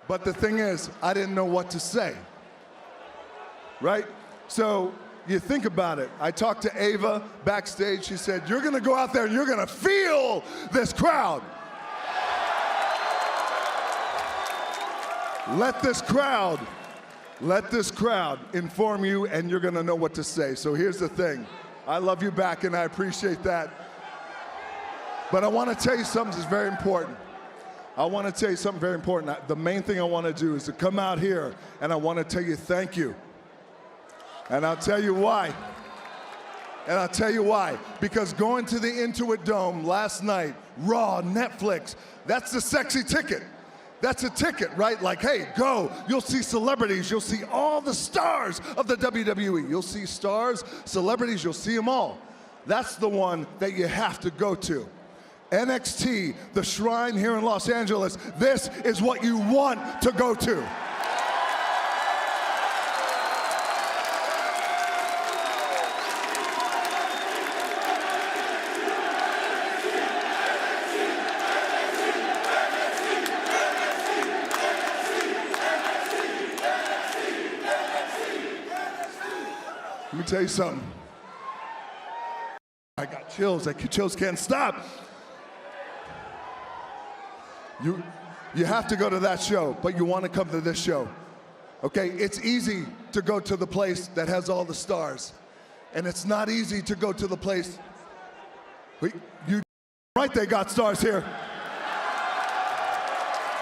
But the thing is, I didn't know what to say, right? So you think about it. I talked to Ava backstage. She said, you're going to go out there and you're going to feel this crowd. Let this crowd inform you, and you're going to know what to say. So here's the thing. I love you back, and I appreciate that. But I want to tell you something that's very important. The main thing I want to do is to come out here, and I want to tell you thank you. And I'll tell you why. Because going to the Intuit Dome last night, Raw, Netflix, that's the sexy ticket. That's a ticket, right? Like, hey, go. You'll see celebrities. You'll see all the stars of the WWE. You'll see stars, celebrities, you'll see them all. That's the one that you have to go to. NXT, the Shrine here in Los Angeles, this is what you want to go to. Let me tell you something. I got chills. Chills can't stop. You have to go to that show, but you want to come to this show. Okay? It's easy to go to the place that has all the stars. And it's not easy to go to the place. You right, they got stars here.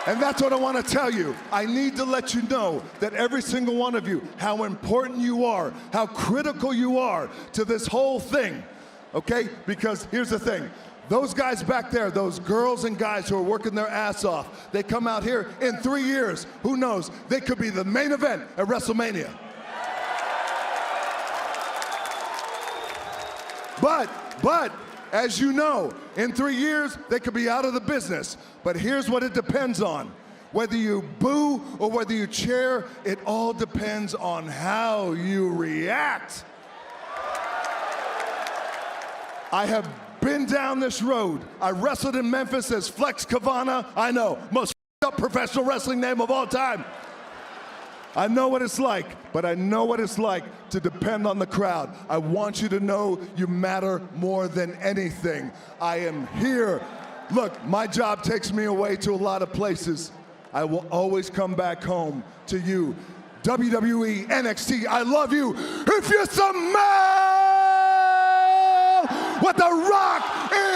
And that's what I want to tell you. I need to let you know that every single one of you, how important you are, how critical you are to this whole thing, okay? Because here's the thing. Those guys back there, those girls and guys who are working their ass off, they come out here in 3 years, who knows, they could be the main event at WrestleMania. But, as you know, in 3 years, they could be out of the business. But here's what it depends on. Whether you boo or whether you cheer, it all depends on how you react. I have been down this road. I wrestled in Memphis as Flex Kavana. I know, most up professional wrestling name of all time. I know what it's like, but I know what it's like to depend on the crowd. I want you to know you matter more than anything. I am here. Look, my job takes me away to a lot of places. I will always come back home to you. WWE, NXT, I love you. If you smell what The Rock is